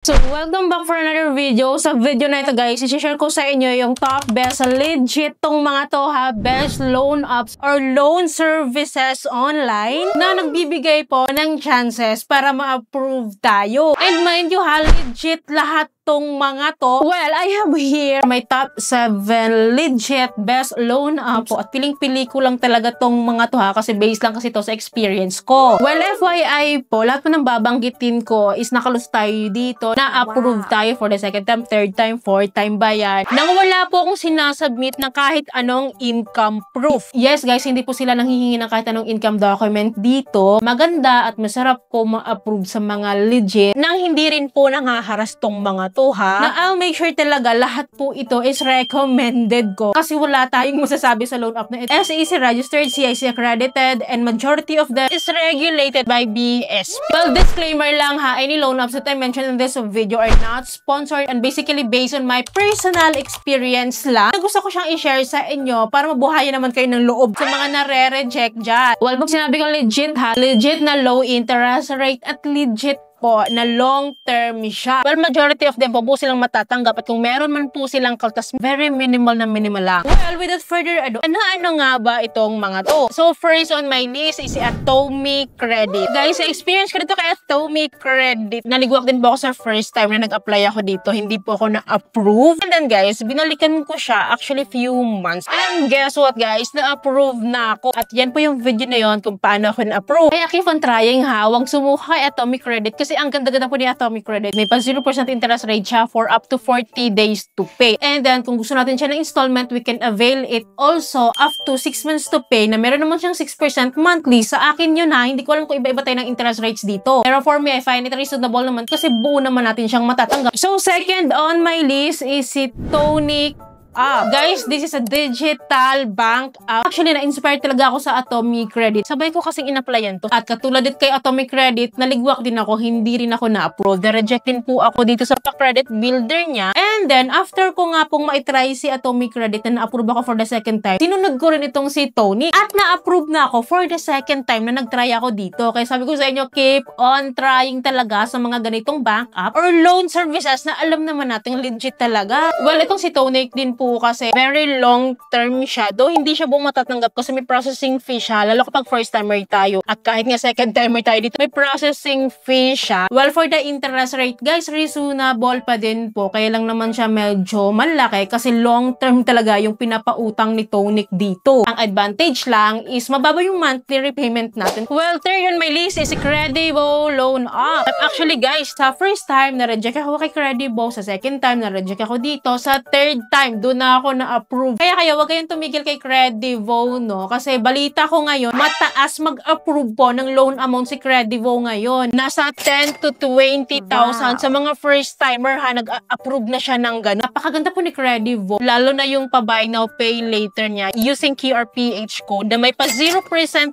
So, welcome back for another video. Sa video na ito guys, i-share ko sa inyo yung top best legit tong mga to ha, best loan apps or loan services online na nagbibigay po ng chances para ma-approve tayo. And mind you ha, legit lahat tong mga to. Well, I have here my top 7 legit best loan apps at piling-pili ko lang talaga tong mga to ha kasi based lang kasi to sa experience ko. Well, FYI po, lahat po ng babanggitin ko is nakalus tayo dito na approve tayo for the second time, third time, fourth time ba yan. Nang wala po akong sinasubmit ng kahit anong income proof. Yes guys, hindi po sila nanghihingi ng kahit anong income document dito. Maganda at masarap po ma-approve sa mga legit nang hindi rin po nangaharas tong mga to ha. Na I'll make sure talaga lahat po ito is recommended ko kasi wala tayong masasabi sa loan app na ito. SEC registered, CIC accredited, and majority of them is regulated by BSP. Well, disclaimer lang ha, any loan apps that I mentioned in this video are not sponsored and basically based on my personal experience lang. Gusto ko siyang i-share sa inyo para mabuhayan naman kayo ng loob sa mga nare-reject dyan. Well, pag sinabi ko legit ha, legit na low interest rate at legit po na long term siya. Well, majority of them po silang matatanggap at kung meron man po silang kaltas, very minimal na minimal lang. Well, without further ado, ano nga ba itong mga to? So, first on my list is si Atomic Credit. Guys, sa experience ko dito kay Atomic Credit, naligwak din po ako sa first time na nag-apply ako dito. Hindi po ako na-approve. And then guys, binalikan ko siya actually few months. And guess what guys? Na-approve na ako. At yan po yung video na yon kung paano ako na-approve. Kaya keep on trying ha. Huwag sumuka kay Atomic Credit kasi ang ganda-ganda po ni Atomic Credit. May pa 0% interest rate siya for up to 40 days to pay. And then, kung gusto natin siya ng installment, we can avail it also up to 6 months to pay na meron naman siyang 6% monthly. Sa akin yun ha, hindi ko alam kung iba-iba tayo ng interest rates dito. Pero for me, I find it reasonable naman kasi buo naman natin siyang matatanggap. So, second on my list is si Tonic. Guys, this is a digital bank app. Actually, na-inspired talaga ako sa Atomic Credit. Sabay ko kasing in-applyan to. At katulad din kay Atomic Credit, naligwak din ako, hindi rin ako na-approve. Na-reject din po ako dito sa credit builder niya. And then, after ko nga pong ma-try si Atomic Credit na na-approve ako for the second time, sinunod ko rin itong si Tony. At na-approve na ako for the second time na nag-try ako dito. Kaya sabi ko sa inyo, keep on trying talaga sa mga ganitong bank app or loan services na alam naman natin legit talaga. Well, itong si Tony din po kasi very long term siya. Though hindi siya buong matatanggap kasi may processing fee siya. Lalo kapag first timer tayo. At kahit nga second timer tayo dito, may processing fee siya. Well, for the interest rate, guys, reasonable pa din po. Kaya lang naman siya medyo malaki kasi long term talaga yung pinapautang ni Tonic dito. Ang advantage lang is mababa yung monthly repayment natin. Well, third on my list is si Credivo Loan App. Actually, guys, sa first time, na-reject ako kay Credivo. Sa second time, na-reject ako dito. Sa third time, doon na ako na-approve. Kaya huwag kayong tumigil kay Credivo, no? Kasi balita ko ngayon, mataas mag-approve po ng loan amount si Credivo ngayon. Nasa 10 to 20,000 sa mga first timer ha, nag-approve na siya ng gano'n. Napakaganda po ni Credivo. Lalo na yung pa-buy now, pay later niya using QRPH code na may pa 0%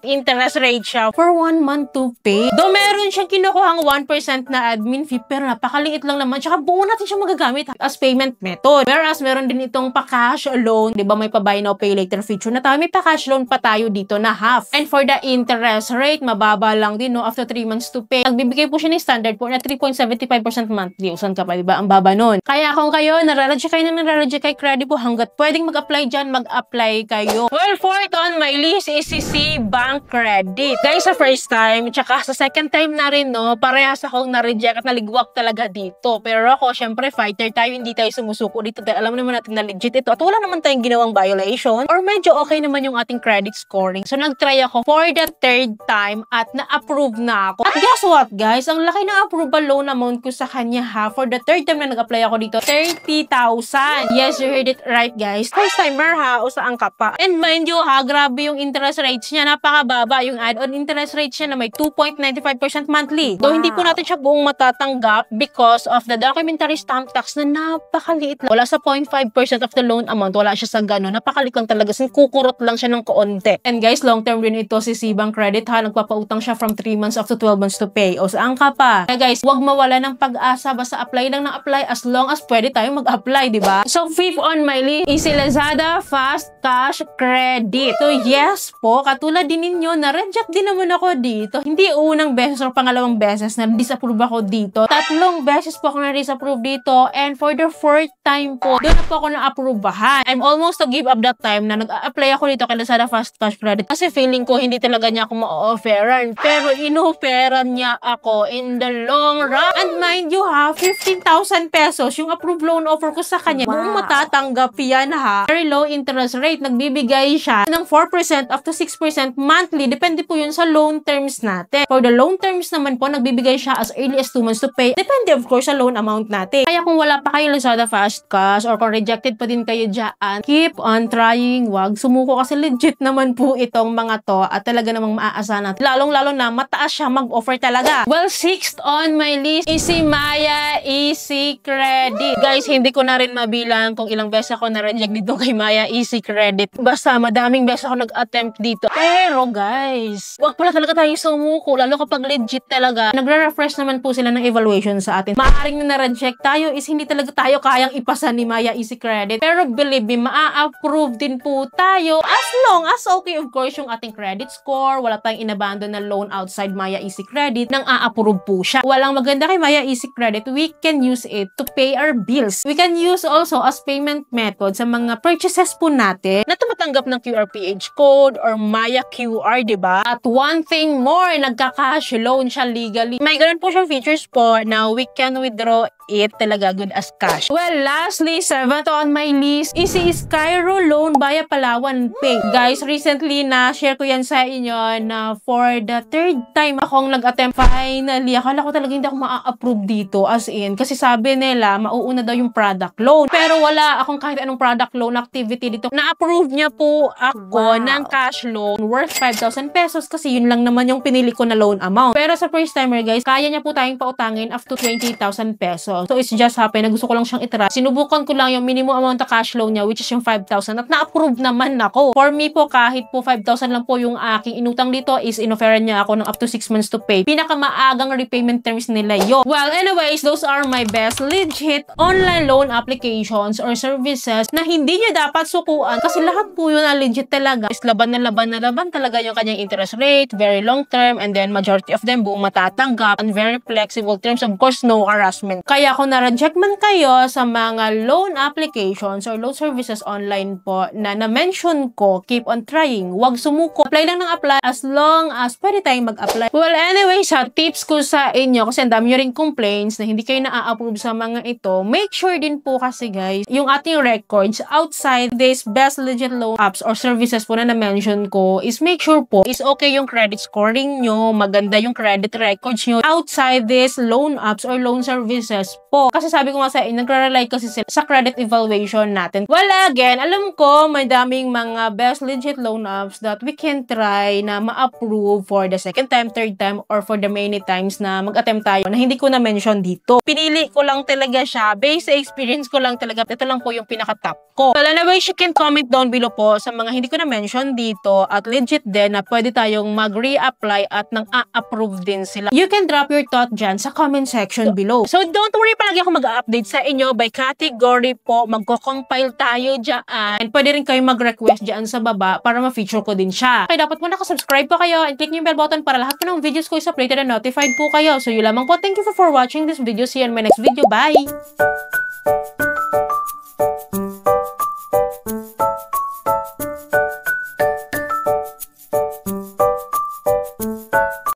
interest rate siya for 1 month to pay. Though meron siyang kinukuhang 1% na admin fee, pero napakaliit lang naman. Tsaka buo natin siya magagamit as payment method. Whereas meron din itong pa-cash loan, di ba may pa-buy now, pay later feature na tayo. May pa-cash loan pa tayo dito na half. And for the interest rate, mababa lang din, no? After 3 months to pay. Nagbibigay po siya ng standard po na 3.75% monthly. Usan ka pa, di ba? Ang baba nun. Kaya kung kayo, narareject kay Credivo, hanggat pwedeng mag-apply dyan, mag-apply kayo. Well, fourth on my list is si Bank Credit. Guys, sa first time, tsaka sa second time na rin, no? Parehas akong na-reject at naligwak talaga dito. Pero ako, syempre, fighter tayo, hindi tayo sumusuko dito. Dahil alam naman natin na legit ito. At wala naman tayong ginawang violation or medyo okay naman yung ating credit scoring. So, nag-try ako for the third time at na-approve na ako. At guess what, guys? Ang laki na approval loan amount ko sa kanya ha. For the third time na nag-apply ako dito, 30,000. Yes, you heard it right, guys. First timer ha, o saan ka pa. And mind you ha, grabe yung interest rates niya. Napakababa yung add-on interest rates niya na may 2.95% monthly. Though hindi po natin siya buong matatanggap because of the documentary stamp tax na napakaliit lang. Wala sa 0.5% of the loan amount. Wala siya sa gano'n. Napakaliit lang talaga. Kukurot lang siya ng kaunti. And guys, long term din ito si Bank Credit ha. Nagpapautang siya from 3 months up to 12 months to pay. O saan ka pa? Kaya guys, huwag mawala ng pag-asa. Basta apply lang ng apply as long as pwede tayo mag-apply, di ba? So, fifth on my list is si Lazada Fast Cash Credit. So, yes po, katulad din ninyo, na-reject din naman ako dito. Hindi unang beses o pangalawang beses na disapprove ako dito. 3 beses po ako na-disapprove dito, and for the 4th time po, doon na po ako na-approvehan. I'm almost to give up that time na nag-apply ako dito kay Lazada Fast Cash Credit kasi feeling ko hindi talaga niya ako ma-offeran. Pero in-offeran niya ako in the long run. And mind you ha, 15,000 pesos yung approved loan offer ko sa kanya. Wow. Kung matatanggap yan ha, very low interest rate. Nagbibigay siya ng 4% up to 6% monthly. Depende po yun sa loan terms natin. For the loan terms naman po, nagbibigay siya as early as 2 months to pay. Depende of course sa loan amount natin. Kaya kung wala pa kayo Lazada Fast Cash or kung rejected pa din kayo dyan, keep on trying. Wag sumuko kasi legit naman po itong mga to at talaga namang maaasahan natin. Lalong-lalo na mataas siya mag-offer talaga. Well, 6th on my list is si Maya Easy Credit. Guys, hindi ko na rin mabilang kung ilang beses ako na-reject dito kay Maya Easy Credit. Basta madaming beses ako nag-attempt dito. Pero guys, wag pala talaga tayo sumuko, lalo kapag legit talaga. Nagre-refresh naman po sila ng evaluation sa atin. Maaaring na na-reject tayo is hindi talaga tayo kayang ipasa ni Maya Easy Credit. Pero believe me, maa-approve din po tayo as long as okay of course yung ating credit score, wala tayong inabandon na loan outside Maya Easy Credit, nang a-approve po siya. Walang maganda kay Maya Easy Credit, we can use it to pay our bills. We can use also as payment method sa mga purchases po natin na tumatanggap ng QRPH code or Maya QR, diba? At one thing more, nagka-cash loan siya legally. May ganun po siyang features po na we can withdraw it talaga good as cash. Well, lastly, 7th on my list is si Skyro Loan via Palawan Pay. Guys, recently na-share ko yan sa inyo na for the 3rd time akong nag-attempt. Finally, akala ko talaga hindi ako ma-approve dito as in. Kasi sabi nila, mauuna daw yung product loan. Pero wala akong kahit anong product loan activity dito. Na-approve niya po ako ng cash loan worth 5,000 pesos kasi yun lang naman yung pinili ko na loan amount. Pero sa first timer guys, kaya niya po tayong pautangin up to 20,000 pesos. So, it's just happen na gusto ko lang siyang itry. Sinubukan ko lang yung minimum amount na cash loan niya, which is yung 5,000 at na-approve naman ako. For me po, kahit po 5,000 lang po yung aking inutang dito is in-offeran niya ako ng up to 6 months to pay. Pinakamaagang repayment terms nila yun. Well, anyways, those are my best legit online loan applications or services na hindi niya dapat sukuan kasi lahat po yun na legit talaga. Is laban na laban talaga yung kanyang interest rate, very long term, and then majority of them buong matatanggap and very flexible terms. Of course, no harassment. Kaya kung na-reject man kayo sa mga loan applications or loan services online po na na-mention ko, keep on trying. Huwag sumuko. Apply lang ng apply as long as pwede tayong mag-apply. Well, anyway, sa tips ko sa inyo, kasi ang dami nyo rin complaints na hindi kayo na-approve sa mga ito, make sure din po kasi guys, yung ating records outside this best legit loan apps or services po na na-mention ko is make sure po is okay yung credit scoring nyo, maganda yung credit records nyo outside this loan apps or loan services po. Kasi sabi ko nga sa inyo, nagre-rely kasi sila sa credit evaluation natin. Well, again, alam ko may daming mga best legit loan apps that we can try na ma-approve for the 2nd time, 3rd time, or for the many times na mag-attempt tayo na hindi ko na-mention dito. Pinili ko lang talaga siya. Based sa experience ko lang talaga, ito lang po yung pinaka-top ko. Well, anyways, you can comment down below po sa mga hindi ko na-mention dito at legit din na pwede tayong mag-re-apply at nang a-approve din sila. You can drop your thought dyan sa comment section below. So, don't worry, palagi ako mag-update sa inyo by category po. Magko-compile tayo dyan. And pwede rin kayo mag-request dyan sa baba para ma-feature ko din siya. Kaya dapat mo nakasubscribe po kayo and click nyo yung bell button para lahat po ng videos ko is updated and notified po kayo. So, yun lamang po. Thank you for watching this video. See you in my next video. Bye!